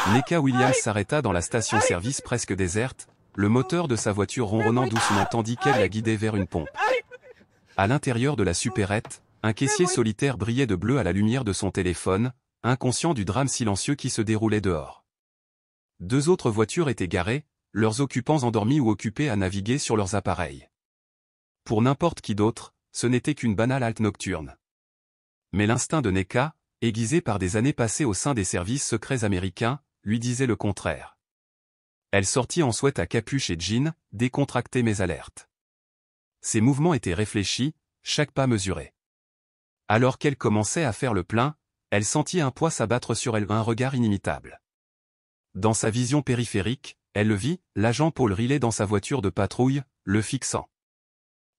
Neka Williams s'arrêta dans la station-service presque déserte, le moteur de sa voiture ronronnant doucement tandis qu'elle la guidait vers une pompe. À l'intérieur de la supérette, un caissier solitaire brillait de bleu à la lumière de son téléphone, inconscient du drame silencieux qui se déroulait dehors. Deux autres voitures étaient garées, leurs occupants endormis ou occupés à naviguer sur leurs appareils. Pour n'importe qui d'autre, ce n'était qu'une banale halte nocturne. Mais l'instinct de Neka, aiguisé par des années passées au sein des services secrets américains, lui disait le contraire. Elle sortit en sweat à capuche et jean, décontractée mais alerte. Ses mouvements étaient réfléchis, chaque pas mesuré. Alors qu'elle commençait à faire le plein, elle sentit un poids s'abattre sur elle, un regard inimitable. Dans sa vision périphérique, elle le vit, l'agent Paul Riley dans sa voiture de patrouille, le fixant.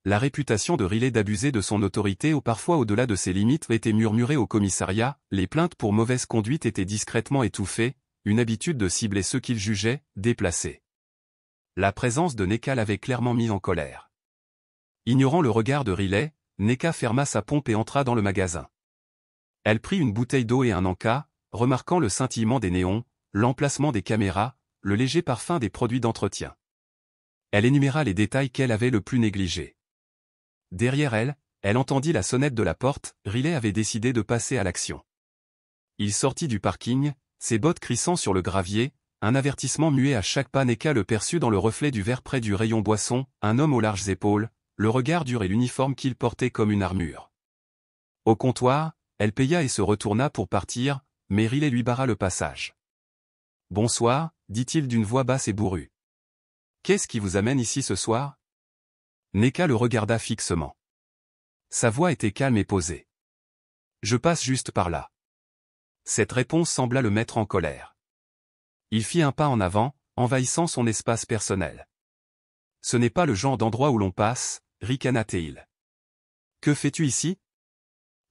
La réputation de Riley d'abuser de son autorité ou parfois au-delà de ses limites était murmurée au commissariat, les plaintes pour mauvaise conduite étaient discrètement étouffées, une habitude de cibler ceux qu'il jugeait, déplacés. La présence de Neka l'avait clairement mis en colère. Ignorant le regard de Riley, Neka ferma sa pompe et entra dans le magasin. Elle prit une bouteille d'eau et un encas, remarquant le scintillement des néons, l'emplacement des caméras, le léger parfum des produits d'entretien. Elle énuméra les détails qu'elle avait le plus négligés. Derrière elle, elle entendit la sonnette de la porte, Riley avait décidé de passer à l'action. Il sortit du parking, ses bottes crissant sur le gravier, un avertissement muet à chaque pas. Neka le perçut dans le reflet du verre près du rayon boisson, un homme aux larges épaules, le regard dur et l'uniforme qu'il portait comme une armure. Au comptoir, elle paya et se retourna pour partir, mais Riley lui barra le passage. « Bonsoir », dit-il d'une voix basse et bourrue. « Qu'est-ce qui vous amène ici ce soir ?» Neka le regarda fixement. Sa voix était calme et posée. « Je passe juste par là. » Cette réponse sembla le mettre en colère. Il fit un pas en avant, envahissant son espace personnel. « Ce n'est pas le genre d'endroit où l'on passe, » ricana-t-il. « Que fais-tu ici ? »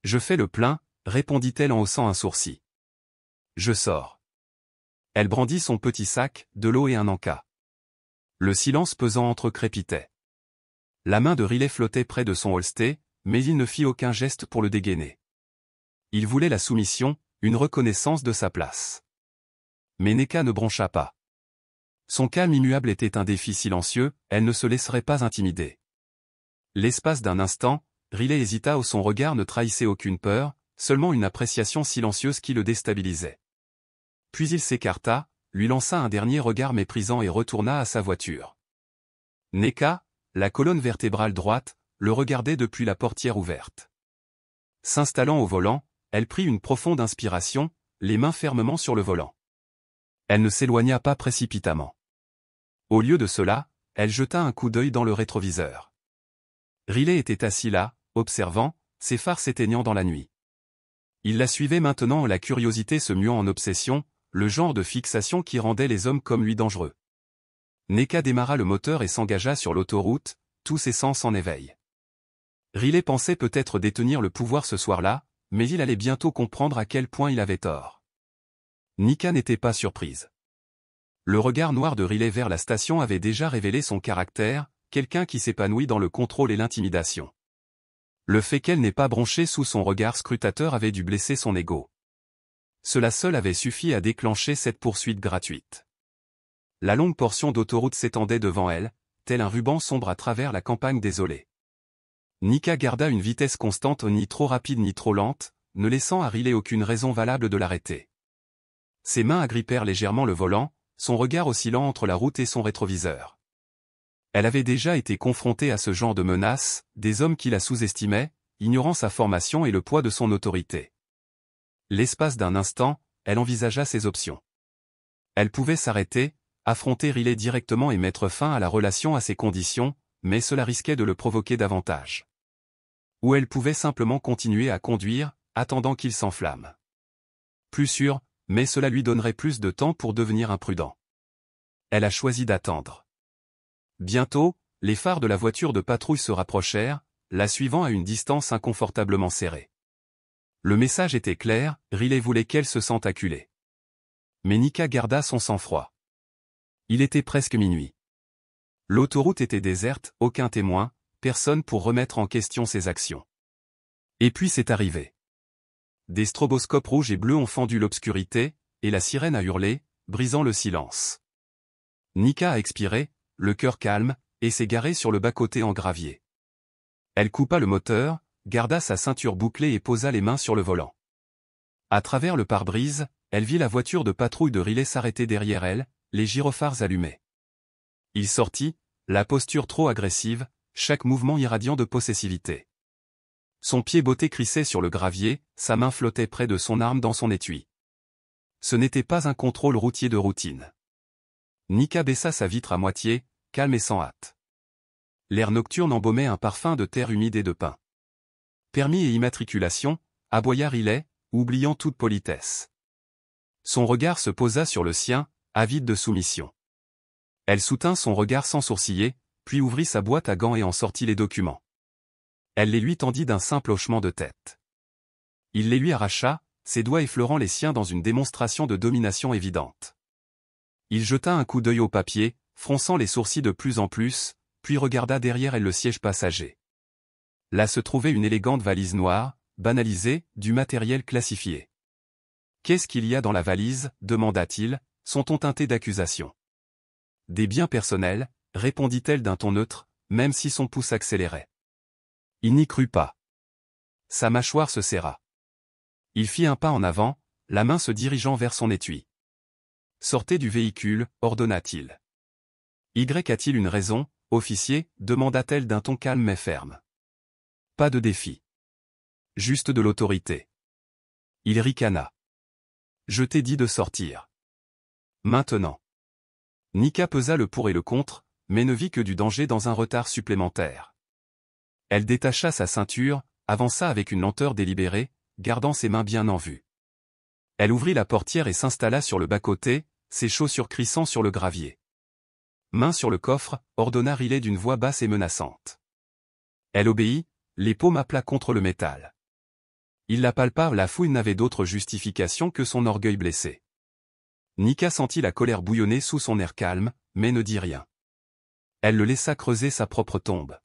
« Je fais le plein, » répondit-elle en haussant un sourcil. « Je sors. » Elle brandit son petit sac, de l'eau et un encas. Le silence pesant entre-crépitait. La main de Riley flottait près de son holster, mais il ne fit aucun geste pour le dégainer. Il voulait la soumission, une reconnaissance de sa place. Mais Neka ne broncha pas. Son calme immuable était un défi silencieux, elle ne se laisserait pas intimider. L'espace d'un instant, Riley hésita où son regard ne trahissait aucune peur, seulement une appréciation silencieuse qui le déstabilisait. Puis il s'écarta, lui lança un dernier regard méprisant et retourna à sa voiture. Neka, la colonne vertébrale droite, le regardait depuis la portière ouverte. S'installant au volant, elle prit une profonde inspiration, les mains fermement sur le volant. Elle ne s'éloigna pas précipitamment. Au lieu de cela, elle jeta un coup d'œil dans le rétroviseur. Riley était assis là, observant, ses phares s'éteignant dans la nuit. Il la suivait maintenant, la curiosité se muant en obsession, le genre de fixation qui rendait les hommes comme lui dangereux. Neka démarra le moteur et s'engagea sur l'autoroute, tous ses sens en éveil. Riley pensait peut-être détenir le pouvoir ce soir-là, mais il allait bientôt comprendre à quel point il avait tort. Neka n'était pas surprise. Le regard noir de Riley vers la station avait déjà révélé son caractère, quelqu'un qui s'épanouit dans le contrôle et l'intimidation. Le fait qu'elle n'ait pas bronché sous son regard scrutateur avait dû blesser son ego. Cela seul avait suffi à déclencher cette poursuite gratuite. La longue portion d'autoroute s'étendait devant elle, tel un ruban sombre à travers la campagne désolée. Neka garda une vitesse constante, ni trop rapide ni trop lente, ne laissant à Riley aucune raison valable de l'arrêter. Ses mains agrippèrent légèrement le volant, son regard oscillant entre la route et son rétroviseur. Elle avait déjà été confrontée à ce genre de menaces, des hommes qui la sous-estimaient, ignorant sa formation et le poids de son autorité. L'espace d'un instant, elle envisagea ses options. Elle pouvait s'arrêter, affronter Riley directement et mettre fin à la relation à ses conditions, mais cela risquait de le provoquer davantage. Ou elle pouvait simplement continuer à conduire, attendant qu'il s'enflamme. Plus sûr, mais cela lui donnerait plus de temps pour devenir imprudent. Elle a choisi d'attendre. Bientôt, les phares de la voiture de patrouille se rapprochèrent, la suivant à une distance inconfortablement serrée. Le message était clair, Riley voulait qu'elle se sente acculée. Mais Neka garda son sang-froid. Il était presque minuit. L'autoroute était déserte, aucun témoin, personne pour remettre en question ses actions. Et puis c'est arrivé. Des stroboscopes rouges et bleus ont fendu l'obscurité, et la sirène a hurlé, brisant le silence. Nika a expiré, le cœur calme, et s'est garée sur le bas-côté en gravier. Elle coupa le moteur, garda sa ceinture bouclée et posa les mains sur le volant. À travers le pare-brise, elle vit la voiture de patrouille de Riley s'arrêter derrière elle, les gyrophares allumés. Il sortit, la posture trop agressive, chaque mouvement irradiant de possessivité. Son pied botté crissait sur le gravier, sa main flottait près de son arme dans son étui. Ce n'était pas un contrôle routier de routine. Nika baissa sa vitre à moitié, calme et sans hâte. L'air nocturne embaumait un parfum de terre humide et de pin. Permis et immatriculation, aboya Riley, oubliant toute politesse. Son regard se posa sur le sien, avide de soumission. Elle soutint son regard sans sourciller, puis ouvrit sa boîte à gants et en sortit les documents. Elle les lui tendit d'un simple hochement de tête. Il les lui arracha, ses doigts effleurant les siens dans une démonstration de domination évidente. Il jeta un coup d'œil au papier, fronçant les sourcils de plus en plus, puis regarda derrière elle le siège passager. Là se trouvait une élégante valise noire, banalisée, du matériel classifié. « Qu'est-ce qu'il y a dans la valise ?» demanda-t-il, son ton teinté d'accusation. « Des biens personnels » répondit-elle d'un ton neutre, même si son pouce accélérait. Il n'y crut pas. Sa mâchoire se serra. Il fit un pas en avant, la main se dirigeant vers son étui. « Sortez du véhicule » ordonna-t-il. « Y a-t-il une raison, officier » demanda-t-elle d'un ton calme mais ferme. « Pas de défi. Juste de l'autorité. » Il ricana. « Je t'ai dit de sortir. Maintenant. » Nika pesa le pour et le contre, mais ne vit que du danger dans un retard supplémentaire. Elle détacha sa ceinture, avança avec une lenteur délibérée, gardant ses mains bien en vue. Elle ouvrit la portière et s'installa sur le bas-côté, ses chaussures crissant sur le gravier. Main sur le coffre, ordonna Riley d'une voix basse et menaçante. Elle obéit, les paumes à plat contre le métal. Il la palpa, la fouille n'avait d'autre justification que son orgueil blessé. Nika sentit la colère bouillonner sous son air calme, mais ne dit rien. Elle le laissa creuser sa propre tombe.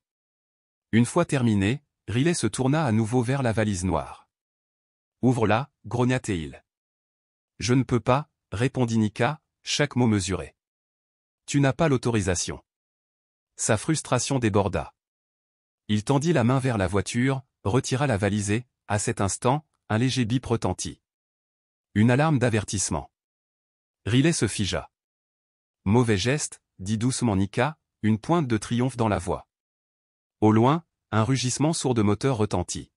Une fois terminé, Riley se tourna à nouveau vers la valise noire. « Ouvre-la » grogna-t-il. « Je ne peux pas » répondit Nika, chaque mot mesuré. « Tu n'as pas l'autorisation. » Sa frustration déborda. Il tendit la main vers la voiture, retira la valise et, à cet instant, un léger bip retentit. Une alarme d'avertissement. Riley se figea. « Mauvais geste » dit doucement Nika, une pointe de triomphe dans la voix. Au loin, un rugissement sourd de moteur retentit.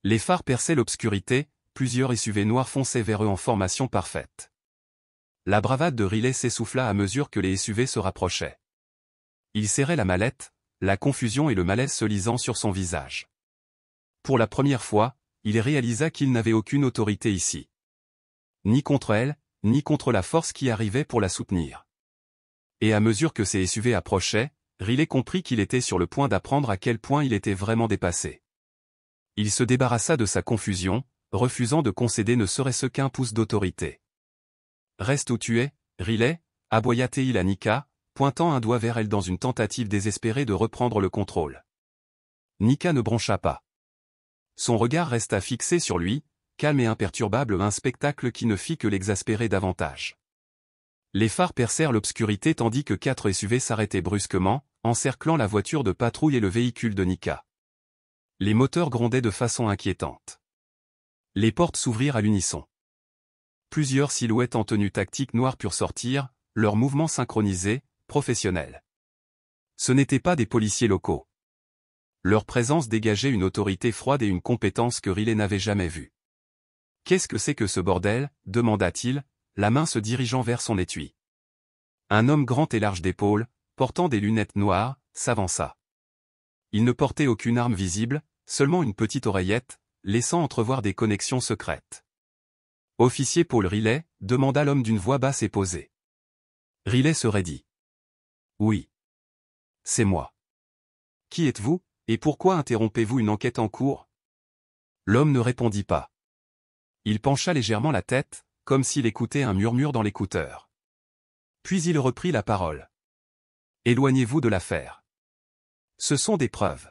Les phares perçaient l'obscurité, plusieurs SUV noirs fonçaient vers eux en formation parfaite. La bravade de Riley s'essouffla à mesure que les SUV se rapprochaient. Il serrait la mallette, la confusion et le malaise se lisant sur son visage. Pour la première fois, il réalisa qu'il n'avait aucune autorité ici. Ni contre elle, ni contre la force qui arrivait pour la soutenir. Et à mesure que ces SUV approchaient, Riley comprit qu'il était sur le point d'apprendre à quel point il était vraiment dépassé. Il se débarrassa de sa confusion, refusant de concéder ne serait-ce qu'un pouce d'autorité. « Reste où tu es, Riley » aboya-t-il à Nika, pointant un doigt vers elle dans une tentative désespérée de reprendre le contrôle. Nika ne broncha pas. Son regard resta fixé sur lui, calme et imperturbable, un spectacle qui ne fit que l'exaspérer davantage. Les phares percèrent l'obscurité tandis que 4 SUV s'arrêtaient brusquement, encerclant la voiture de patrouille et le véhicule de Nika. Les moteurs grondaient de façon inquiétante. Les portes s'ouvrirent à l'unisson. Plusieurs silhouettes en tenue tactique noire purent sortir, leurs mouvements synchronisés, professionnels. Ce n'étaient pas des policiers locaux. Leur présence dégageait une autorité froide et une compétence que Riley n'avait jamais vue. « Qu'est-ce que c'est que ce bordel » demanda-t-il, la main se dirigeant vers son étui. Un homme grand et large d'épaules, portant des lunettes noires, s'avança. Il ne portait aucune arme visible, seulement une petite oreillette, laissant entrevoir des connexions secrètes. « Officier Paul Riley » demanda l'homme d'une voix basse et posée. Riley se raidit. « Oui. C'est moi. Qui êtes-vous, et pourquoi interrompez-vous une enquête en cours ?» L'homme ne répondit pas. Il pencha légèrement la tête, comme s'il écoutait un murmure dans l'écouteur. Puis il reprit la parole. « Éloignez-vous de l'affaire. Ce sont des preuves. »«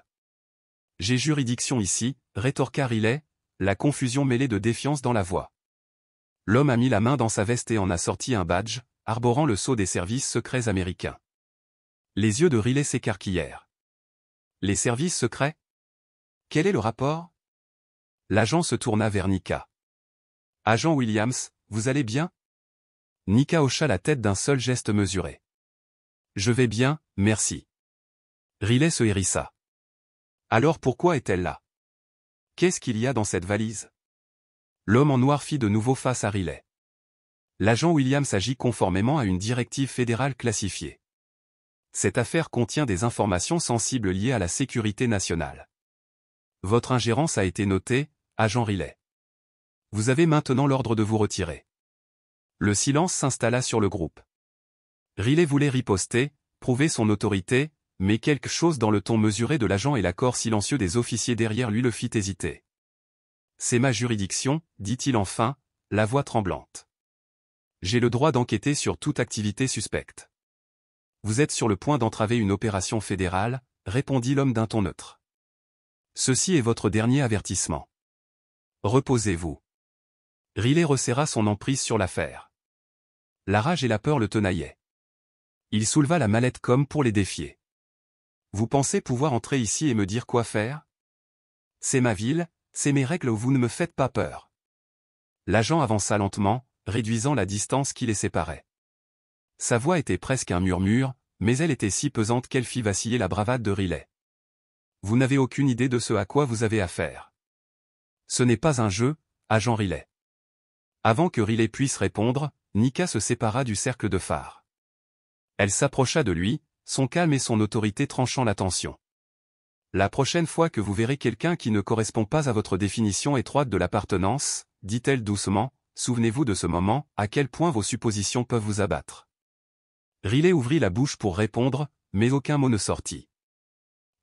J'ai juridiction ici » rétorqua Riley, la confusion mêlée de défiance dans la voix. L'homme a mis la main dans sa veste et en a sorti un badge, arborant le sceau des services secrets américains. Les yeux de Riley s'écarquillèrent. Les services secrets? Quel est le rapport? L'agent se tourna vers Nika. Agent Williams, vous allez bien? Nika hocha la tête d'un seul geste mesuré. Je vais bien, merci. Riley se hérissa. Alors pourquoi est-elle là? Qu'est-ce qu'il y a dans cette valise? L'homme en noir fit de nouveau face à Riley. L'agent Williams agit conformément à une directive fédérale classifiée. Cette affaire contient des informations sensibles liées à la sécurité nationale. Votre ingérence a été notée, agent Riley. Vous avez maintenant l'ordre de vous retirer. Le silence s'installa sur le groupe. Riley voulait riposter, prouver son autorité, mais quelque chose dans le ton mesuré de l'agent et l'accord silencieux des officiers derrière lui le fit hésiter. C'est ma juridiction, dit-il enfin, la voix tremblante. J'ai le droit d'enquêter sur toute activité suspecte. Vous êtes sur le point d'entraver une opération fédérale, répondit l'homme d'un ton neutre. Ceci est votre dernier avertissement. Reposez-vous. Riley resserra son emprise sur l'affaire. La rage et la peur le tenaillaient. Il souleva la mallette comme pour les défier. Vous pensez pouvoir entrer ici et me dire quoi faire? C'est ma ville, c'est mes règles, vous ne me faites pas peur. L'agent avança lentement, réduisant la distance qui les séparait. Sa voix était presque un murmure, mais elle était si pesante qu'elle fit vaciller la bravade de Riley. Vous n'avez aucune idée de ce à quoi vous avez affaire. Ce n'est pas un jeu, agent Riley. Avant que Riley puisse répondre, Nika se sépara du cercle de phare. Elle s'approcha de lui, son calme et son autorité tranchant la tension. La prochaine fois que vous verrez quelqu'un qui ne correspond pas à votre définition étroite de l'appartenance, dit-elle doucement, souvenez-vous de ce moment, à quel point vos suppositions peuvent vous abattre. Riley ouvrit la bouche pour répondre, mais aucun mot ne sortit.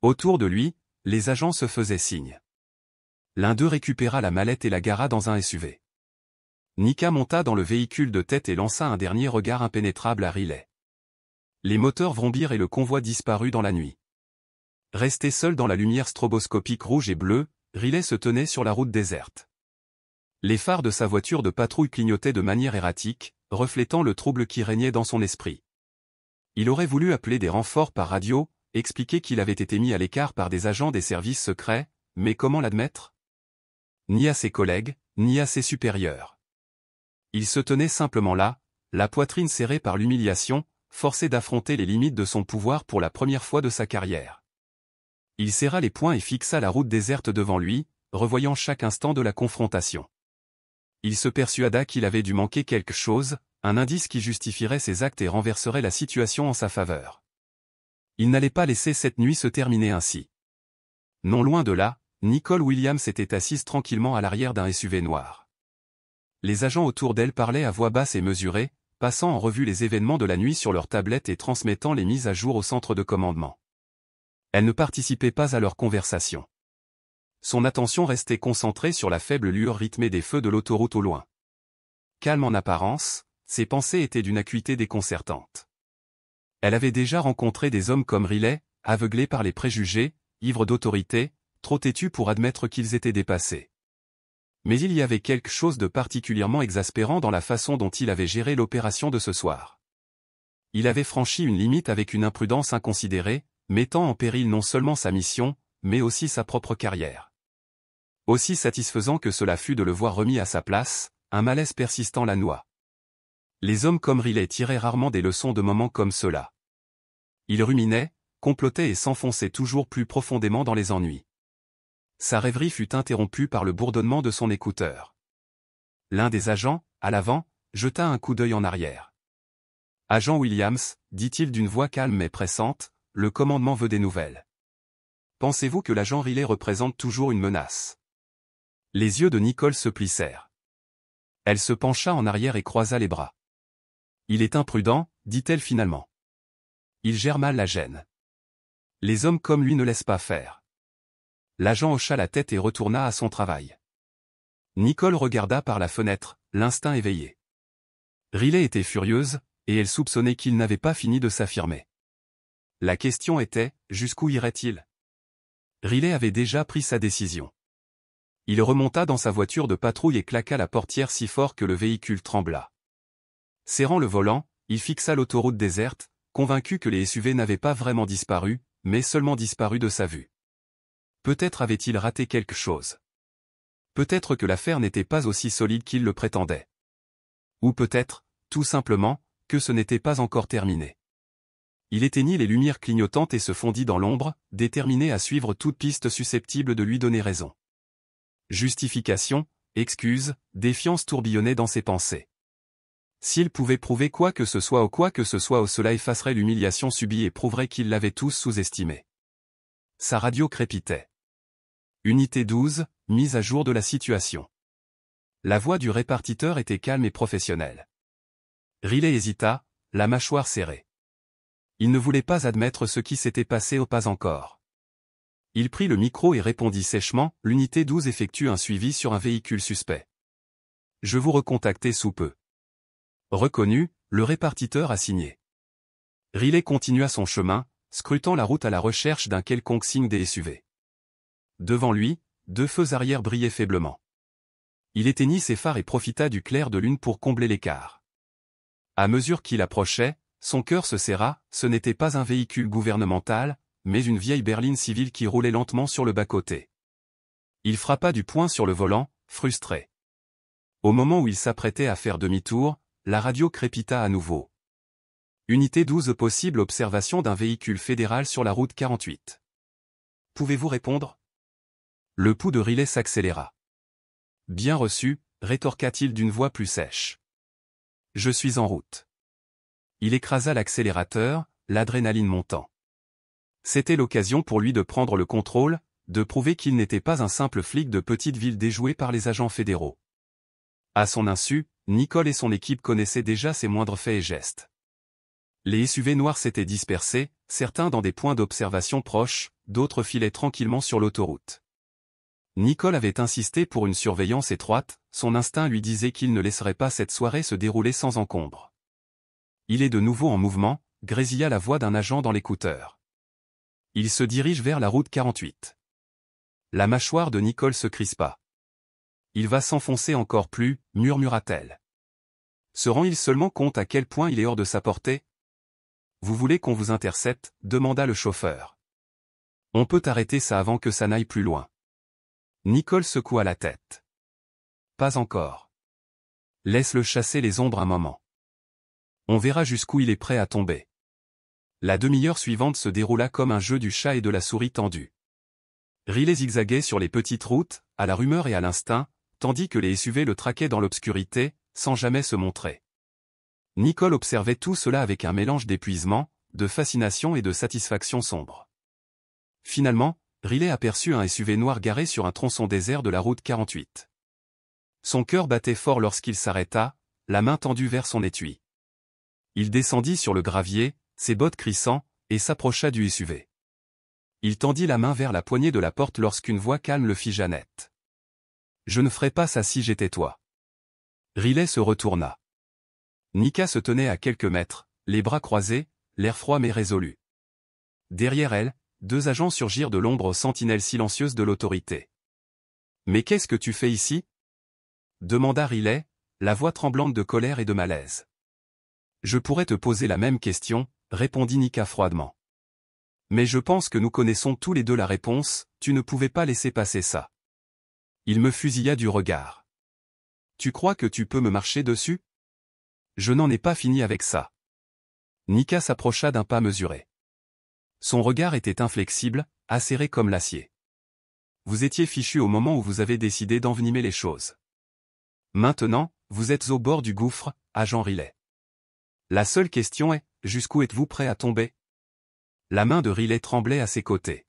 Autour de lui, les agents se faisaient signe. L'un d'eux récupéra la mallette et la gara dans un SUV. Nika monta dans le véhicule de tête et lança un dernier regard impénétrable à Riley. Les moteurs vrombirent et le convoi disparut dans la nuit. Resté seul dans la lumière stroboscopique rouge et bleue, Riley se tenait sur la route déserte. Les phares de sa voiture de patrouille clignotaient de manière erratique, reflétant le trouble qui régnait dans son esprit. Il aurait voulu appeler des renforts par radio, expliquer qu'il avait été mis à l'écart par des agents des services secrets, mais comment l'admettre? Ni à ses collègues, ni à ses supérieurs. Il se tenait simplement là, la poitrine serrée par l'humiliation, forcé d'affronter les limites de son pouvoir pour la première fois de sa carrière. Il serra les poings et fixa la route déserte devant lui, revoyant chaque instant de la confrontation. Il se persuada qu'il avait dû manquer quelque chose, un indice qui justifierait ses actes et renverserait la situation en sa faveur. Il n'allait pas laisser cette nuit se terminer ainsi. Non loin de là, Nicole Williams était assise tranquillement à l'arrière d'un SUV noir. Les agents autour d'elle parlaient à voix basse et mesurée, passant en revue les événements de la nuit sur leur tablette et transmettant les mises à jour au centre de commandement. Elle ne participait pas à leur conversation. Son attention restait concentrée sur la faible lueur rythmée des feux de l'autoroute au loin. Calme en apparence, ses pensées étaient d'une acuité déconcertante. Elle avait déjà rencontré des hommes comme Riley, aveuglés par les préjugés, ivres d'autorité, trop têtus pour admettre qu'ils étaient dépassés. Mais il y avait quelque chose de particulièrement exaspérant dans la façon dont il avait géré l'opération de ce soir. Il avait franchi une limite avec une imprudence inconsidérée, mettant en péril non seulement sa mission, mais aussi sa propre carrière. Aussi satisfaisant que cela fut de le voir remis à sa place, un malaise persistant la noie. Les hommes comme Riley tiraient rarement des leçons de moments comme ceux-là. Ils ruminaient, complotaient et s'enfonçaient toujours plus profondément dans les ennuis. Sa rêverie fut interrompue par le bourdonnement de son écouteur. L'un des agents, à l'avant, jeta un coup d'œil en arrière. « Agent Williams, dit-il d'une voix calme mais pressante, le commandement veut des nouvelles. Pensez-vous que l'agent Riley représente toujours une menace? » Les yeux de Nicole se plissèrent. Elle se pencha en arrière et croisa les bras. « Il est imprudent, dit-elle finalement. Il gère mal la gêne. Les hommes comme lui ne laissent pas faire. » L'agent hocha la tête et retourna à son travail. Nicole regarda par la fenêtre, l'instinct éveillé. Riley était furieuse, et elle soupçonnait qu'il n'avait pas fini de s'affirmer. La question était, jusqu'où irait-il? Riley avait déjà pris sa décision. Il remonta dans sa voiture de patrouille et claqua la portière si fort que le véhicule trembla. Serrant le volant, il fixa l'autoroute déserte, convaincu que les SUV n'avaient pas vraiment disparu, mais seulement disparu de sa vue. Peut-être avait-il raté quelque chose. Peut-être que l'affaire n'était pas aussi solide qu'il le prétendait. Ou peut-être, tout simplement, que ce n'était pas encore terminé. Il éteignit les lumières clignotantes et se fondit dans l'ombre, déterminé à suivre toute piste susceptible de lui donner raison. Justification, excuse, défiance tourbillonnaient dans ses pensées. S'il pouvait prouver quoi que ce soit ou cela effacerait l'humiliation subie et prouverait qu'ils l'avaient tous sous-estimé. Sa radio crépitait. Unité 12, mise à jour de la situation. La voix du répartiteur était calme et professionnelle. Riley hésita, la mâchoire serrée. Il ne voulait pas admettre ce qui s'était passé ou pas encore. Il prit le micro et répondit sèchement, « L'unité 12 effectue un suivi sur un véhicule suspect. Je vous recontacter sous peu. » Reconnu, le répartiteur a signé. Riley continua son chemin, scrutant la route à la recherche d'un quelconque signe des SUV. Devant lui, 2 feux arrière brillaient faiblement. Il éteignit ses phares et profita du clair de lune pour combler l'écart. À mesure qu'il approchait, son cœur se serra, ce n'était pas un véhicule gouvernemental, mais une vieille berline civile qui roulait lentement sur le bas-côté. Il frappa du poing sur le volant, frustré. Au moment où il s'apprêtait à faire demi-tour, la radio crépita à nouveau. Unité 12 possible observation d'un véhicule fédéral sur la route 48. Pouvez-vous répondre? Le pouls de Riley s'accéléra. Bien reçu, rétorqua-t-il d'une voix plus sèche. Je suis en route. Il écrasa l'accélérateur, l'adrénaline montant. C'était l'occasion pour lui de prendre le contrôle, de prouver qu'il n'était pas un simple flic de petite ville déjoué par les agents fédéraux. À son insu, Nicole et son équipe connaissaient déjà ses moindres faits et gestes. Les SUV noirs s'étaient dispersés, certains dans des points d'observation proches, d'autres filaient tranquillement sur l'autoroute. Nicole avait insisté pour une surveillance étroite, son instinct lui disait qu'il ne laisserait pas cette soirée se dérouler sans encombre. Il est de nouveau en mouvement, grésilla la voix d'un agent dans l'écouteur. Il se dirige vers la route 48. La mâchoire de Nicole se crispa. Il va s'enfoncer encore plus, murmura-t-elle. Se rend-il seulement compte à quel point il est hors de sa portée? Vous voulez qu'on vous intercepte? Demanda le chauffeur. On peut arrêter ça avant que ça n'aille plus loin. Nicole secoua la tête. Pas encore. Laisse-le chasser les ombres un moment. On verra jusqu'où il est prêt à tomber. La demi-heure suivante se déroula comme un jeu du chat et de la souris tendue. Riley zigzaguait sur les petites routes, à la rumeur et à l'instinct, tandis que les SUV le traquaient dans l'obscurité, sans jamais se montrer. Nicole observait tout cela avec un mélange d'épuisement, de fascination et de satisfaction sombre. Finalement, Riley aperçut un SUV noir garé sur un tronçon désert de la route 48. Son cœur battait fort lorsqu'il s'arrêta, la main tendue vers son étui. Il descendit sur le gravier, ses bottes crissant, et s'approcha du SUV. Il tendit la main vers la poignée de la porte lorsqu'une voix calme le fit net. Je ne ferais pas ça si j'étais toi. Riley se retourna. Nika se tenait à quelques mètres, les bras croisés, l'air froid mais résolu. Derrière elle, 2 agents surgirent de l'ombre sentinelle silencieuse de l'autorité. « Mais qu'est-ce que tu fais ici » demanda Riley, la voix tremblante de colère et de malaise. « Je pourrais te poser la même question, » répondit Nika froidement. « Mais je pense que nous connaissons tous les deux la réponse, tu ne pouvais pas laisser passer ça. » Il me fusilla du regard. « Tu crois que tu peux me marcher dessus ? Je n'en ai pas fini avec ça. » Nika s'approcha d'un pas mesuré. Son regard était inflexible, acéré comme l'acier. Vous étiez fichu au moment où vous avez décidé d'envenimer les choses. Maintenant, vous êtes au bord du gouffre, agent Riley. La seule question est, jusqu'où êtes-vous prêt à tomber? La main de Riley tremblait à ses côtés.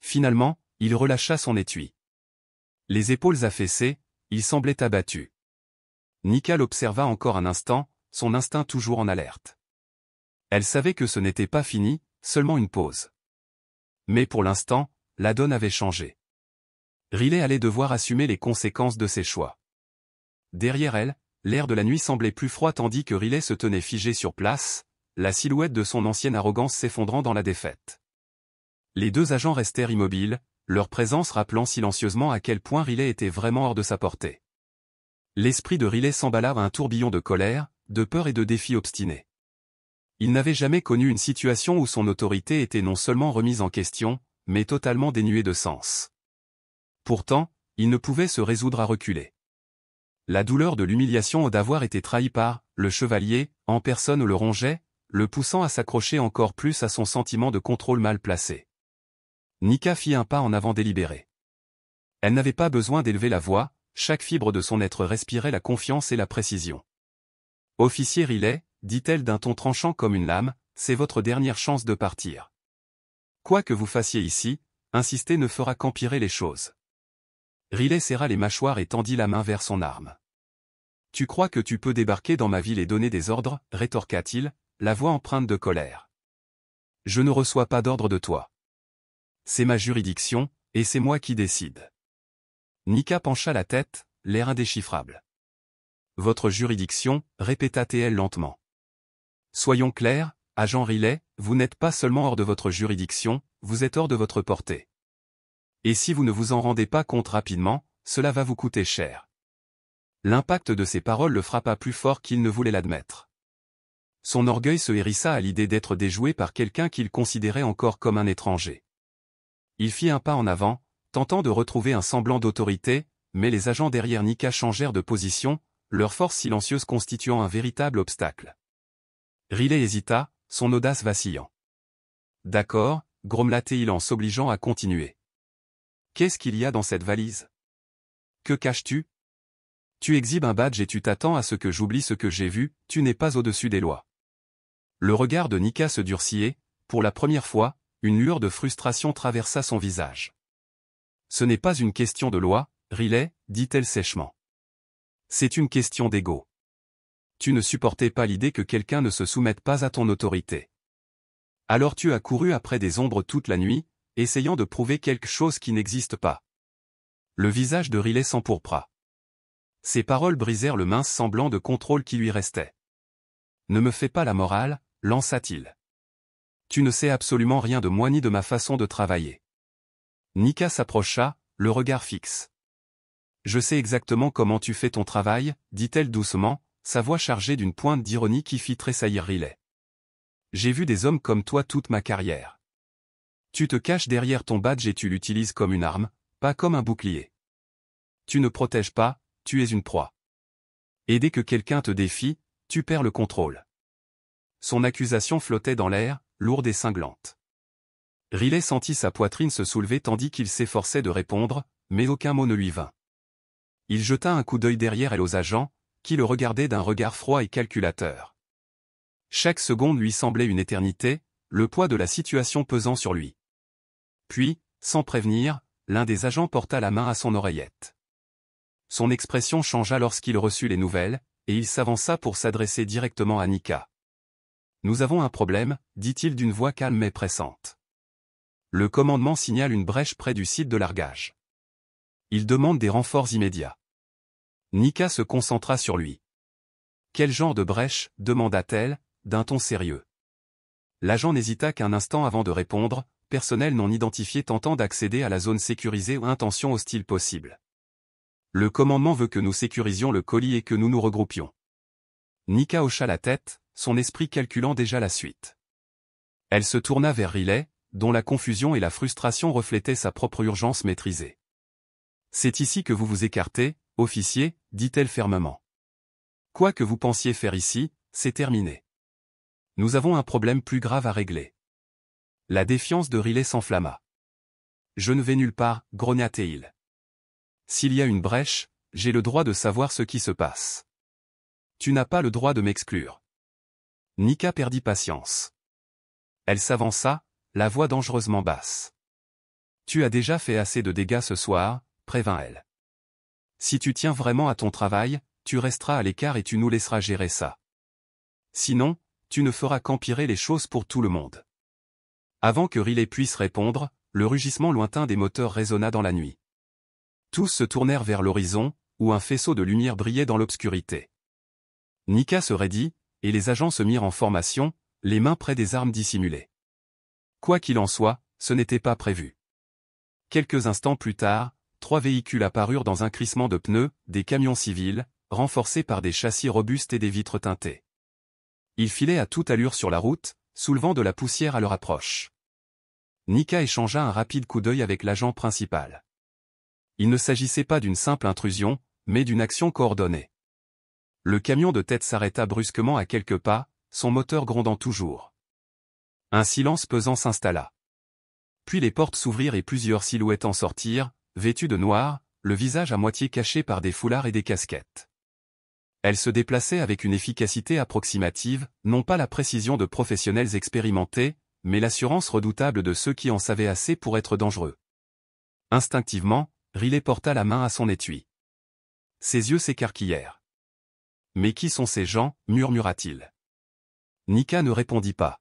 Finalement, il relâcha son étui. Les épaules affaissées, il semblait abattu. Nika l'observa encore un instant, son instinct toujours en alerte. Elle savait que ce n'était pas fini, seulement une pause. Mais pour l'instant, la donne avait changé. Riley allait devoir assumer les conséquences de ses choix. Derrière elle, l'air de la nuit semblait plus froid tandis que Riley se tenait figé sur place, la silhouette de son ancienne arrogance s'effondrant dans la défaite. Les 2 agents restèrent immobiles, leur présence rappelant silencieusement à quel point Riley était vraiment hors de sa portée. L'esprit de Riley s'emballa à un tourbillon de colère, de peur et de défis obstinés. Il n'avait jamais connu une situation où son autorité était non seulement remise en question, mais totalement dénuée de sens. Pourtant, il ne pouvait se résoudre à reculer. La douleur de l'humiliation d'avoir été trahi par le chevalier, en personne le rongeait, le poussant à s'accrocher encore plus à son sentiment de contrôle mal placé. Nika fit un pas en avant délibéré. Elle n'avait pas besoin d'élever la voix, chaque fibre de son être respirait la confiance et la précision. « Officier Riley, dit-elle d'un ton tranchant comme une lame, c'est votre dernière chance de partir. Quoi que vous fassiez ici, insister ne fera qu'empirer les choses. » Riley serra les mâchoires et tendit la main vers son arme. « Tu crois que tu peux débarquer dans ma ville et donner des ordres » rétorqua-t-il, la voix empreinte de colère. « Je ne reçois pas d'ordre de toi. C'est ma juridiction, et c'est moi qui décide. » Nika pencha la tête, l'air indéchiffrable. « Votre juridiction » répéta-t-elle lentement. « Soyons clairs, agent Riley, vous n'êtes pas seulement hors de votre juridiction, vous êtes hors de votre portée. Et si vous ne vous en rendez pas compte rapidement, cela va vous coûter cher. » L'impact de ces paroles le frappa plus fort qu'il ne voulait l'admettre. Son orgueil se hérissa à l'idée d'être déjoué par quelqu'un qu'il considérait encore comme un étranger. Il fit un pas en avant, tentant de retrouver un semblant d'autorité, mais les agents derrière Nika changèrent de position, leur force silencieuse constituant un véritable obstacle. Riley hésita, son audace vacillant. « D'accord, grommela-t-il en s'obligeant à continuer. « Qu'est-ce qu'il y a dans cette valise? Que caches-tu? Tu exhibes un badge et tu t'attends à ce que j'oublie ce que j'ai vu, tu n'es pas au-dessus des lois. » Le regard de Nika se durcit et, pour la première fois, une lueur de frustration traversa son visage. « Ce n'est pas une question de loi, Riley, dit-elle sèchement. C'est une question d'ego. Tu ne supportais pas l'idée que quelqu'un ne se soumette pas à ton autorité. Alors tu as couru après des ombres toute la nuit, essayant de prouver quelque chose qui n'existe pas. » Le visage de Riley s'empourpra. Ces paroles brisèrent le mince semblant de contrôle qui lui restait. « Ne me fais pas la morale, lança-t-il. Tu ne sais absolument rien de moi ni de ma façon de travailler. » Nika s'approcha, le regard fixe. « Je sais exactement comment tu fais ton travail, dit-elle doucement, sa voix chargée d'une pointe d'ironie qui fit tressaillir Riley. J'ai vu des hommes comme toi toute ma carrière. Tu te caches derrière ton badge et tu l'utilises comme une arme, pas comme un bouclier. Tu ne protèges pas, tu es une proie. Et dès que quelqu'un te défie, tu perds le contrôle. » Son accusation flottait dans l'air, lourde et cinglante. Riley sentit sa poitrine se soulever tandis qu'il s'efforçait de répondre, mais aucun mot ne lui vint. Il jeta un coup d'œil derrière elle aux agents, qui le regardaient d'un regard froid et calculateur. Chaque seconde lui semblait une éternité, le poids de la situation pesant sur lui. Puis, sans prévenir, l'un des agents porta la main à son oreillette. Son expression changea lorsqu'il reçut les nouvelles, et il s'avança pour s'adresser directement à Nika. « Nous avons un problème, dit-il d'une voix calme mais pressante. Le commandement signale une brèche près du site de largage. Il demande des renforts immédiats. » Nika se concentra sur lui. « Quel genre de brèche ?» demanda-t-elle, d'un ton sérieux. L'agent n'hésita qu'un instant avant de répondre, « Personnel non identifié tentant d'accéder à la zone sécurisée ou intention hostile possible. Le commandement veut que nous sécurisions le colis et que nous nous regroupions. » Nika hocha la tête, son esprit calculant déjà la suite. Elle se tourna vers Riley, dont la confusion et la frustration reflétaient sa propre urgence maîtrisée. « C'est ici que vous vous écartez, officier, dit-elle fermement. Quoi que vous pensiez faire ici, c'est terminé. Nous avons un problème plus grave à régler. » La défiance de Riley s'enflamma. « Je ne vais nulle part, grogna-t-il. S'il y a une brèche, j'ai le droit de savoir ce qui se passe. Tu n'as pas le droit de m'exclure. » Nika perdit patience. Elle s'avança, la voix dangereusement basse. « Tu as déjà fait assez de dégâts ce soir, » prévint-elle. « Si tu tiens vraiment à ton travail, tu resteras à l'écart et tu nous laisseras gérer ça. Sinon, tu ne feras qu'empirer les choses pour tout le monde. » Avant que Riley puisse répondre, le rugissement lointain des moteurs résonna dans la nuit. Tous se tournèrent vers l'horizon, où un faisceau de lumière brillait dans l'obscurité. Nika se raidit, et les agents se mirent en formation, les mains près des armes dissimulées. Quoi qu'il en soit, ce n'était pas prévu. Quelques instants plus tard, 3 véhicules apparurent dans un crissement de pneus, des camions civils, renforcés par des châssis robustes et des vitres teintées. Ils filaient à toute allure sur la route, soulevant de la poussière à leur approche. Nika échangea un rapide coup d'œil avec l'agent principal. Il ne s'agissait pas d'une simple intrusion, mais d'une action coordonnée. Le camion de tête s'arrêta brusquement à quelques pas, son moteur grondant toujours. Un silence pesant s'installa. Puis les portes s'ouvrirent et plusieurs silhouettes en sortirent, vêtues de noir, le visage à moitié caché par des foulards et des casquettes. Elles se déplaçaient avec une efficacité approximative, non pas la précision de professionnels expérimentés, mais l'assurance redoutable de ceux qui en savaient assez pour être dangereux. Instinctivement, Riley porta la main à son étui. Ses yeux s'écarquillèrent. « Mais qui sont ces gens » murmura-t-il. Nika ne répondit pas.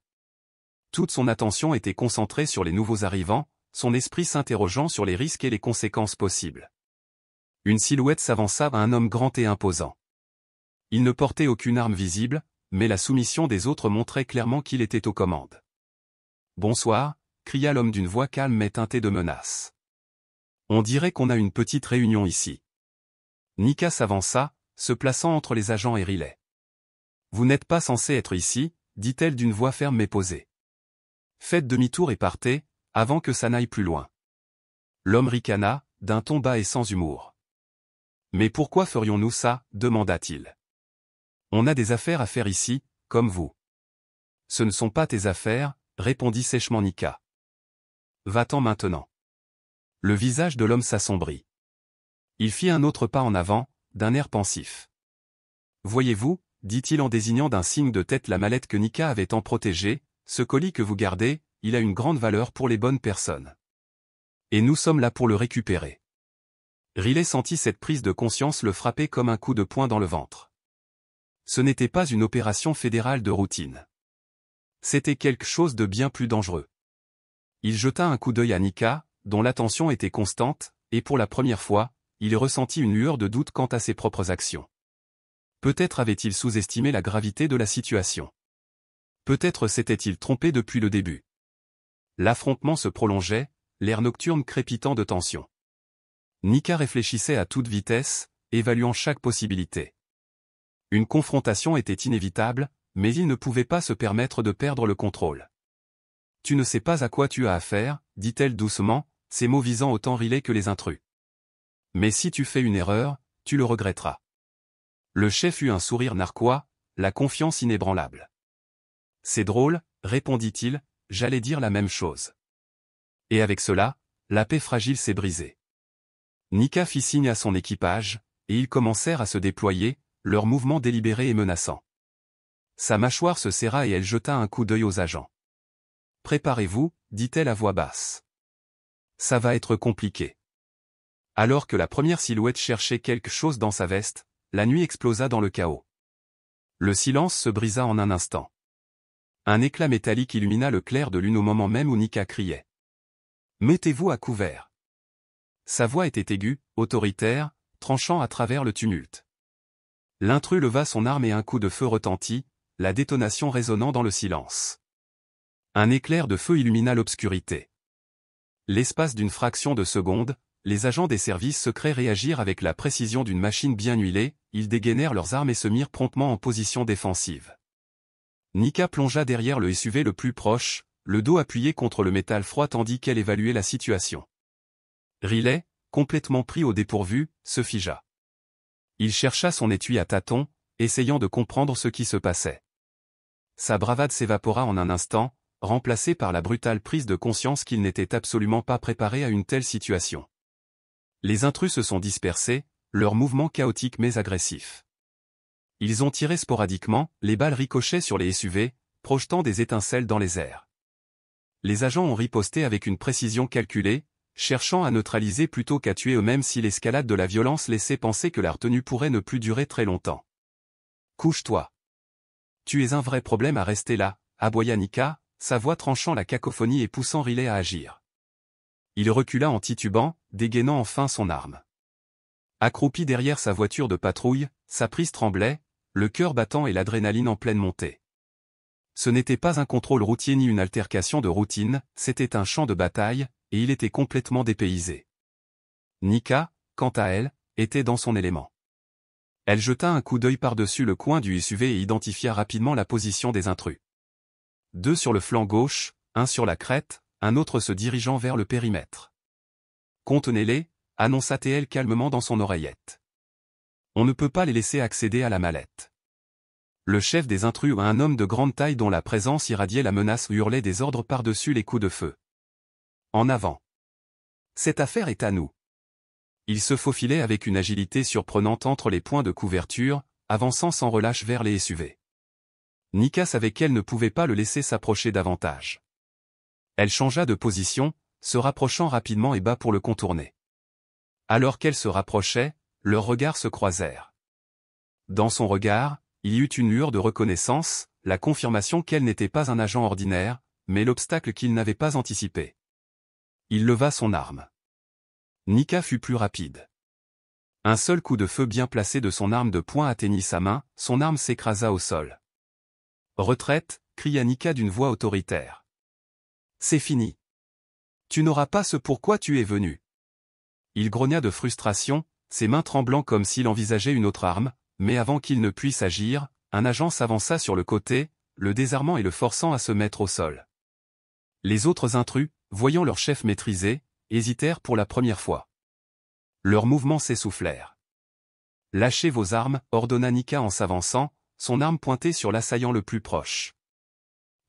Toute son attention était concentrée sur les nouveaux arrivants, son esprit s'interrogeant sur les risques et les conséquences possibles. Une silhouette s'avança à un homme grand et imposant. Il ne portait aucune arme visible, mais la soumission des autres montrait clairement qu'il était aux commandes. « Bonsoir » cria l'homme d'une voix calme mais teintée de menace. « On dirait qu'on a une petite réunion ici. » Nika s'avança, se plaçant entre les agents et Riley. « Vous n'êtes pas censé être ici » dit-elle d'une voix ferme mais posée. « Faites demi-tour et partez, avant que ça n'aille plus loin. » L'homme ricana, d'un ton bas et sans humour. « Mais pourquoi ferions-nous ça » demanda-t-il. « On a des affaires à faire ici, comme vous. »« Ce ne sont pas tes affaires » répondit sèchement Nika. « Va-t'en maintenant. » Le visage de l'homme s'assombrit. Il fit un autre pas en avant, d'un air pensif. « Voyez-vous, dit-il en désignant d'un signe de tête la mallette que Nika avait tant protégée, ce colis que vous gardez, il a une grande valeur pour les bonnes personnes. Et nous sommes là pour le récupérer. » Riley sentit cette prise de conscience le frapper comme un coup de poing dans le ventre. Ce n'était pas une opération fédérale de routine. C'était quelque chose de bien plus dangereux. Il jeta un coup d'œil à Nika, dont l'attention était constante, et pour la première fois, il ressentit une lueur de doute quant à ses propres actions. Peut-être avait-il sous-estimé la gravité de la situation. Peut-être s'était-il trompé depuis le début. L'affrontement se prolongeait, l'air nocturne crépitant de tension. Nika réfléchissait à toute vitesse, évaluant chaque possibilité. Une confrontation était inévitable, mais il ne pouvait pas se permettre de perdre le contrôle. « Tu ne sais pas à quoi tu as affaire » dit-elle doucement, ses mots visant autant Riley que les intrus. « Mais si tu fais une erreur, tu le regretteras. » Le chef eut un sourire narquois, la confiance inébranlable. « C'est drôle » répondit-il, « j'allais dire la même chose. » Et avec cela, la paix fragile s'est brisée. Nika fit signe à son équipage, et ils commencèrent à se déployer, leurs mouvements délibérés et menaçants. Sa mâchoire se serra et elle jeta un coup d'œil aux agents. « Préparez-vous » dit-elle à voix basse. « Ça va être compliqué. » Alors que la première silhouette cherchait quelque chose dans sa veste, la nuit explosa dans le chaos. Le silence se brisa en un instant. Un éclat métallique illumina le clair de lune au moment même où Nika criait. « Mettez-vous à couvert !» Sa voix était aiguë, autoritaire, tranchant à travers le tumulte. L'intrus leva son arme et un coup de feu retentit, la détonation résonnant dans le silence. Un éclair de feu illumina l'obscurité. L'espace d'une fraction de seconde, les agents des services secrets réagirent avec la précision d'une machine bien huilée, ils dégainèrent leurs armes et se mirent promptement en position défensive. Nika plongea derrière le SUV le plus proche, le dos appuyé contre le métal froid tandis qu'elle évaluait la situation. Riley, complètement pris au dépourvu, se figea. Il chercha son étui à tâtons, essayant de comprendre ce qui se passait. Sa bravade s'évapora en un instant, remplacée par la brutale prise de conscience qu'il n'était absolument pas préparé à une telle situation. Les intrus se sont dispersés, leurs mouvements chaotiques mais agressifs. Ils ont tiré sporadiquement, les balles ricochaient sur les SUV, projetant des étincelles dans les airs. Les agents ont riposté avec une précision calculée, cherchant à neutraliser plutôt qu'à tuer eux-mêmes si l'escalade de la violence laissait penser que la retenue pourrait ne plus durer très longtemps. « Couche-toi. Tu es un vrai problème à rester là » aboya Nika, sa voix tranchant la cacophonie et poussant Riley à agir. Il recula en titubant, dégainant enfin son arme. Accroupi derrière sa voiture de patrouille, sa prise tremblait, le cœur battant et l'adrénaline en pleine montée. Ce n'était pas un contrôle routier ni une altercation de routine, c'était un champ de bataille, et il était complètement dépaysé. Nika, quant à elle, était dans son élément. Elle jeta un coup d'œil par-dessus le coin du SUV et identifia rapidement la position des intrus. 2 sur le flanc gauche, 1 sur la crête, un autre se dirigeant vers le périmètre. « Contenez-les », annonça TL calmement dans son oreillette. « On ne peut pas les laisser accéder à la mallette. » Le chef des intrus, un homme de grande taille dont la présence irradiait la menace, hurlait des ordres par-dessus les coups de feu. « En avant. Cette affaire est à nous. » Il se faufilait avec une agilité surprenante entre les points de couverture, avançant sans relâche vers les SUV. Nika savait qu'elle ne pouvait pas le laisser s'approcher davantage. Elle changea de position, se rapprochant rapidement et bas pour le contourner. Alors qu'elle se rapprochait, leurs regards se croisèrent. Dans son regard, il y eut une lueur de reconnaissance, la confirmation qu'elle n'était pas un agent ordinaire, mais l'obstacle qu'il n'avait pas anticipé. Il leva son arme. Nika fut plus rapide. Un seul coup de feu bien placé de son arme de poing atteignit sa main, son arme s'écrasa au sol. « Retraite » cria Nika d'une voix autoritaire. « C'est fini. Tu n'auras pas ce pourquoi tu es venu. » Il grogna de frustration, ses mains tremblant comme s'il envisageait une autre arme, mais avant qu'il ne puisse agir, un agent s'avança sur le côté, le désarmant et le forçant à se mettre au sol. Les autres intrus, voyant leur chef maîtrisé, hésitèrent pour la première fois. Leurs mouvements s'essoufflèrent. « Lâchez vos armes » ordonna Nika en s'avançant, son arme pointée sur l'assaillant le plus proche.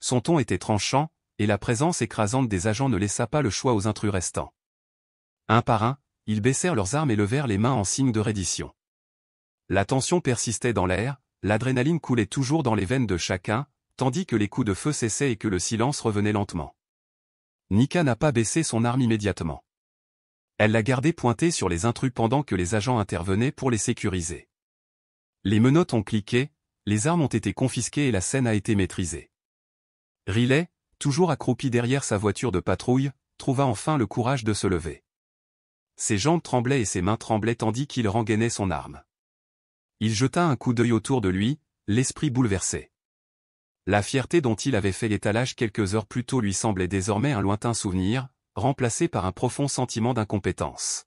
Son ton était tranchant, et la présence écrasante des agents ne laissa pas le choix aux intrus restants. Un par un, ils baissèrent leurs armes et levèrent les mains en signe de reddition. La tension persistait dans l'air, l'adrénaline coulait toujours dans les veines de chacun, tandis que les coups de feu cessaient et que le silence revenait lentement. Nika n'a pas baissé son arme immédiatement. Elle l'a gardée pointée sur les intrus pendant que les agents intervenaient pour les sécuriser. Les menottes ont cliqué, les armes ont été confisquées et la scène a été maîtrisée. Riley, toujours accroupi derrière sa voiture de patrouille, trouva enfin le courage de se lever. Ses jambes tremblaient et ses mains tremblaient tandis qu'il rengainait son arme. Il jeta un coup d'œil autour de lui, l'esprit bouleversé. La fierté dont il avait fait l'étalage quelques heures plus tôt lui semblait désormais un lointain souvenir, remplacé par un profond sentiment d'incompétence.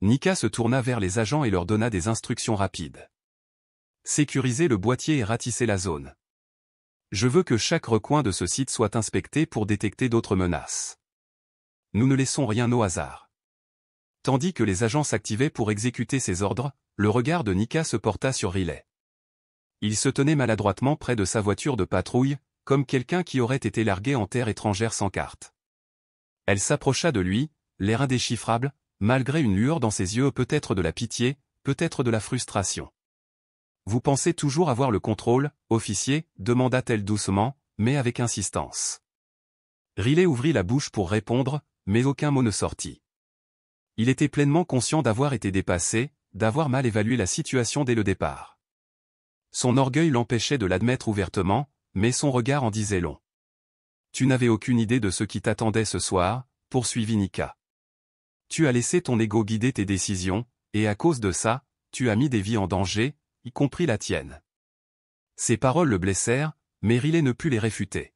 Nika se tourna vers les agents et leur donna des instructions rapides. Sécurisez le boîtier et ratissez la zone. Je veux que chaque recoin de ce site soit inspecté pour détecter d'autres menaces. Nous ne laissons rien au hasard. Tandis que les agents s'activaient pour exécuter ces ordres, le regard de Nika se porta sur Riley. Il se tenait maladroitement près de sa voiture de patrouille, comme quelqu'un qui aurait été largué en terre étrangère sans carte. Elle s'approcha de lui, l'air indéchiffrable, malgré une lueur dans ses yeux, peut-être de la pitié, peut-être de la frustration. « Vous pensez toujours avoir le contrôle, officier » demanda-t-elle doucement, mais avec insistance. Riley ouvrit la bouche pour répondre, mais aucun mot ne sortit. Il était pleinement conscient d'avoir été dépassé, d'avoir mal évalué la situation dès le départ. Son orgueil l'empêchait de l'admettre ouvertement, mais son regard en disait long. « Tu n'avais aucune idée de ce qui t'attendait ce soir » poursuivit Nika. « Tu as laissé ton ego guider tes décisions, et à cause de ça, tu as mis des vies en danger, y compris la tienne. » Ces paroles le blessèrent, mais Riley ne put les réfuter.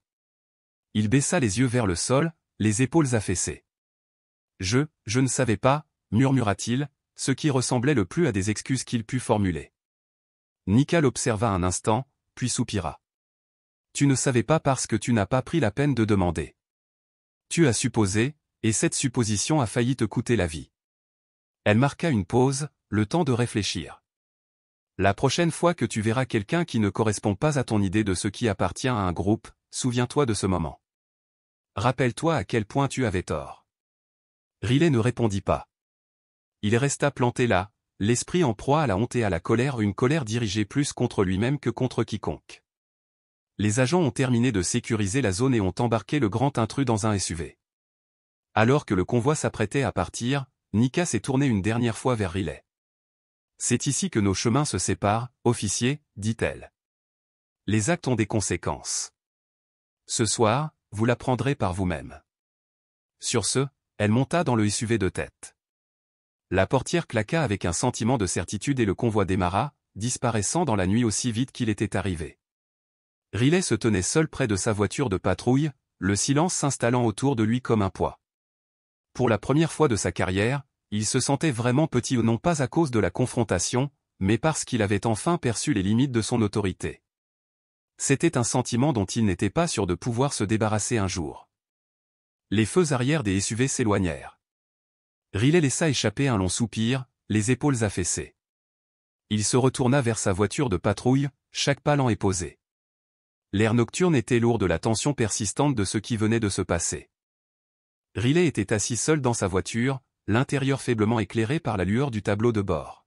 Il baissa les yeux vers le sol, les épaules affaissées. « Je ne savais pas » murmura-t-il, ce qui ressemblait le plus à des excuses qu'il put formuler. Nika l'observa un instant, puis soupira. « Tu ne savais pas parce que tu n'as pas pris la peine de demander. Tu as supposé, et cette supposition a failli te coûter la vie. » Elle marqua une pause, le temps de réfléchir. « La prochaine fois que tu verras quelqu'un qui ne correspond pas à ton idée de ce qui appartient à un groupe, souviens-toi de ce moment. Rappelle-toi à quel point tu avais tort. » Riley ne répondit pas. Il resta planté là, l'esprit en proie à la honte et à la colère, une colère dirigée plus contre lui-même que contre quiconque. Les agents ont terminé de sécuriser la zone et ont embarqué le grand intrus dans un SUV. Alors que le convoi s'apprêtait à partir, Nika s'est tournée une dernière fois vers Riley. « C'est ici que nos chemins se séparent, officier, dit-elle. Les actes ont des conséquences. Ce soir, vous l'apprendrez par vous-même. » Sur ce, elle monta dans le SUV de tête. La portière claqua avec un sentiment de certitude et le convoi démarra, disparaissant dans la nuit aussi vite qu'il était arrivé. Riley se tenait seul près de sa voiture de patrouille, le silence s'installant autour de lui comme un poids. Pour la première fois de sa carrière, il se sentait vraiment petit non pas à cause de la confrontation, mais parce qu'il avait enfin perçu les limites de son autorité. C'était un sentiment dont il n'était pas sûr de pouvoir se débarrasser un jour. Les feux arrière des SUV s'éloignèrent. Riley laissa échapper un long soupir, les épaules affaissées. Il se retourna vers sa voiture de patrouille, chaque pas lent et posé. L'air nocturne était lourd de la tension persistante de ce qui venait de se passer. Riley était assis seul dans sa voiture, l'intérieur faiblement éclairé par la lueur du tableau de bord.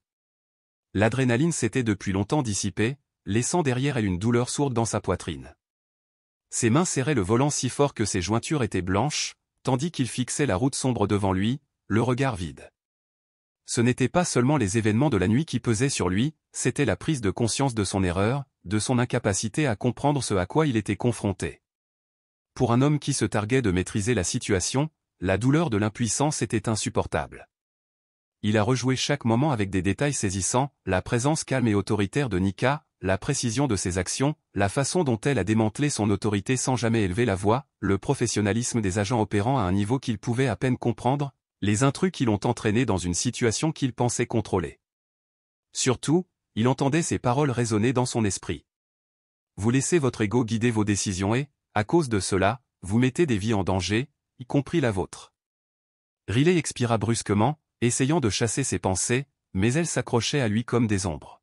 L'adrénaline s'était depuis longtemps dissipée, laissant derrière elle une douleur sourde dans sa poitrine. Ses mains serraient le volant si fort que ses jointures étaient blanches, tandis qu'il fixait la route sombre devant lui, le regard vide. Ce n'étaient pas seulement les événements de la nuit qui pesaient sur lui, c'était la prise de conscience de son erreur, de son incapacité à comprendre ce à quoi il était confronté. Pour un homme qui se targuait de maîtriser la situation, la douleur de l'impuissance était insupportable. Il a rejoué chaque moment avec des détails saisissants, la présence calme et autoritaire de Nika, la précision de ses actions, la façon dont elle a démantelé son autorité sans jamais élever la voix, le professionnalisme des agents opérant à un niveau qu'il pouvait à peine comprendre, les intrus qui l'ont entraîné dans une situation qu'il pensait contrôler. Surtout, il entendait ces paroles résonner dans son esprit. Vous laissez votre ego guider vos décisions et, à cause de cela, vous mettez des vies en danger, y compris la vôtre. Riley expira brusquement, essayant de chasser ses pensées, mais elles s'accrochaient à lui comme des ombres.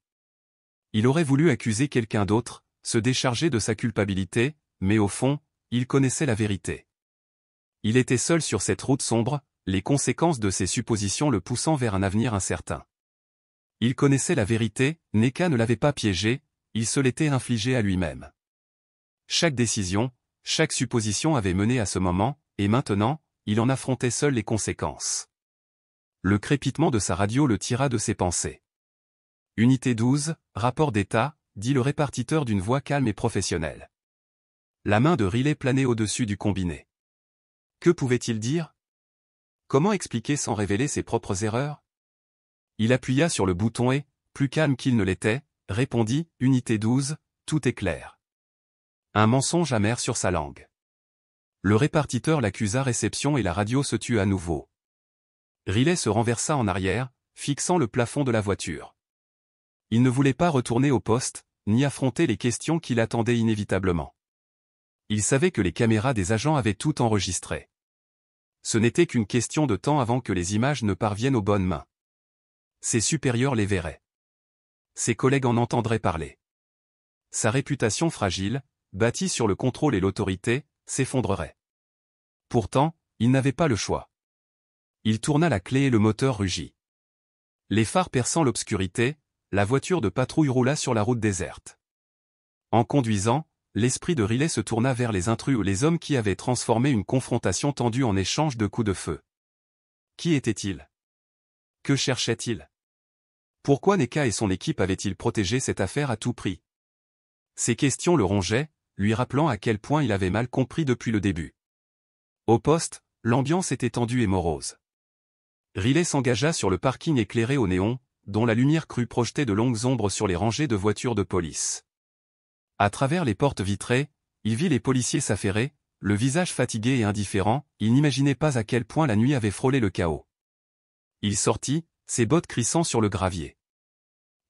Il aurait voulu accuser quelqu'un d'autre, se décharger de sa culpabilité, mais au fond, il connaissait la vérité. Il était seul sur cette route sombre, les conséquences de ses suppositions le poussant vers un avenir incertain. Il connaissait la vérité, Nneka ne l'avait pas piégé, il se l'était infligé à lui-même. Chaque décision, chaque supposition avait mené à ce moment, et maintenant, il en affrontait seul les conséquences. Le crépitement de sa radio le tira de ses pensées. Unité 12, rapport d'état, dit le répartiteur d'une voix calme et professionnelle. La main de Riley planait au-dessus du combiné. Que pouvait-il dire? Comment expliquer sans révéler ses propres erreurs? Il appuya sur le bouton et, plus calme qu'il ne l'était, répondit, Unité 12, tout est clair. Un mensonge amer sur sa langue. Le répartiteur l'accusa réception et la radio se tut à nouveau. Riley se renversa en arrière, fixant le plafond de la voiture. Il ne voulait pas retourner au poste, ni affronter les questions qui l'attendaient inévitablement. Il savait que les caméras des agents avaient tout enregistré. Ce n'était qu'une question de temps avant que les images ne parviennent aux bonnes mains. Ses supérieurs les verraient. Ses collègues en entendraient parler. Sa réputation fragile, bâtie sur le contrôle et l'autorité, s'effondrerait. Pourtant, il n'avait pas le choix. Il tourna la clé et le moteur rugit. Les phares perçant l'obscurité, la voiture de patrouille roula sur la route déserte. En conduisant, l'esprit de Riley se tourna vers les intrus ou les hommes qui avaient transformé une confrontation tendue en échange de coups de feu. Qui étaient-ils? Que cherchaient-ils? Pourquoi Nneka et son équipe avaient-ils protégé cette affaire à tout prix? Ces questions le rongeaient, lui rappelant à quel point il avait mal compris depuis le début. Au poste, l'ambiance était tendue et morose. Riley s'engagea sur le parking éclairé au néon, dont la lumière crue projetait de longues ombres sur les rangées de voitures de police. À travers les portes vitrées, il vit les policiers s'affairer, le visage fatigué et indifférent, il n'imaginait pas à quel point la nuit avait frôlé le chaos. Il sortit, ses bottes crissant sur le gravier.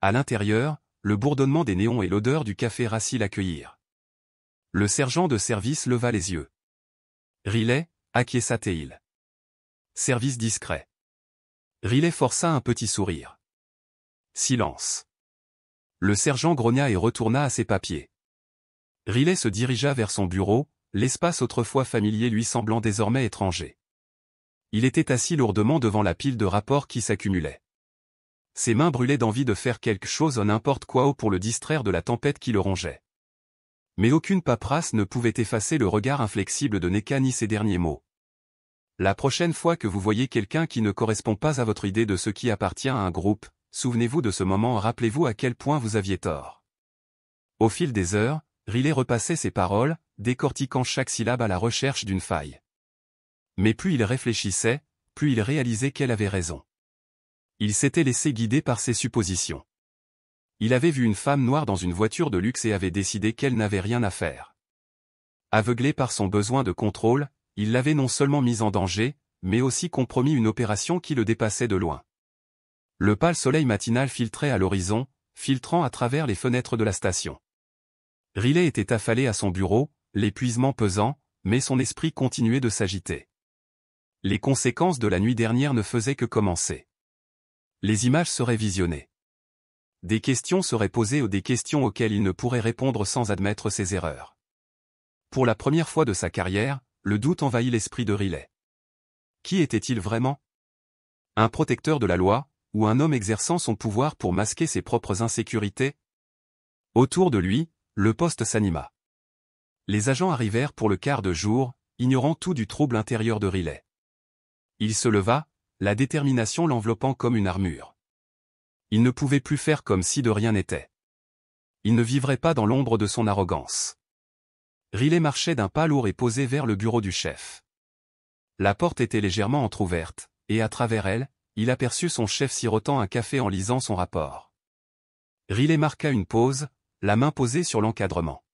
À l'intérieur, le bourdonnement des néons et l'odeur du café rassis l'accueillirent. Le sergent de service leva les yeux. Riley, acquiesça-t-il. Service discret. Riley força un petit sourire. Silence. Le sergent grogna et retourna à ses papiers. Riley se dirigea vers son bureau, l'espace autrefois familier lui semblant désormais étranger. Il était assis lourdement devant la pile de rapports qui s'accumulait. Ses mains brûlaient d'envie de faire quelque chose n'importe quoi pour le distraire de la tempête qui le rongeait. Mais aucune paperasse ne pouvait effacer le regard inflexible de Nneka ni ses derniers mots. La prochaine fois que vous voyez quelqu'un qui ne correspond pas à votre idée de ce qui appartient à un groupe, souvenez-vous de ce moment et rappelez-vous à quel point vous aviez tort. Au fil des heures, Riley repassait ses paroles, décortiquant chaque syllabe à la recherche d'une faille. Mais plus il réfléchissait, plus il réalisait qu'elle avait raison. Il s'était laissé guider par ses suppositions. Il avait vu une femme noire dans une voiture de luxe et avait décidé qu'elle n'avait rien à faire. Aveuglé par son besoin de contrôle, il l'avait non seulement mise en danger, mais aussi compromis une opération qui le dépassait de loin. Le pâle soleil matinal filtrait à l'horizon, filtrant à travers les fenêtres de la station. Riley était affalé à son bureau, l'épuisement pesant, mais son esprit continuait de s'agiter. Les conséquences de la nuit dernière ne faisaient que commencer. Les images seraient visionnées. Des questions seraient posées ou des questions auxquelles il ne pourrait répondre sans admettre ses erreurs. Pour la première fois de sa carrière, le doute envahit l'esprit de Riley. Qui était-il vraiment? Un protecteur de la loi, ou un homme exerçant son pouvoir pour masquer ses propres insécurités? Autour de lui, le poste s'anima. Les agents arrivèrent pour le quart de jour, ignorant tout du trouble intérieur de Riley. Il se leva, la détermination l'enveloppant comme une armure. Il ne pouvait plus faire comme si de rien n'était. Il ne vivrait pas dans l'ombre de son arrogance. Riley marchait d'un pas lourd et posé vers le bureau du chef. La porte était légèrement entr'ouverte, et à travers elle, il aperçut son chef sirotant un café en lisant son rapport. Riley marqua une pause, la main posée sur l'encadrement.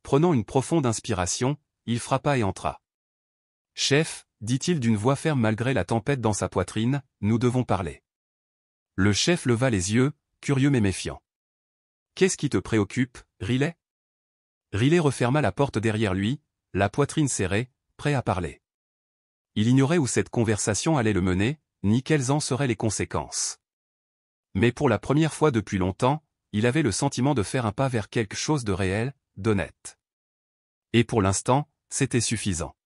Prenant une profonde inspiration, il frappa et entra. « Chef », dit-il d'une voix ferme malgré la tempête dans sa poitrine, « nous devons parler. » Le chef leva les yeux, curieux mais méfiant. « Qu'est-ce qui te préoccupe, Riley ?» Riley referma la porte derrière lui, la poitrine serrée, prêt à parler. Il ignorait où cette conversation allait le mener, ni quelles en seraient les conséquences. Mais pour la première fois depuis longtemps, il avait le sentiment de faire un pas vers quelque chose de réel, d'honnête. Et pour l'instant, c'était suffisant.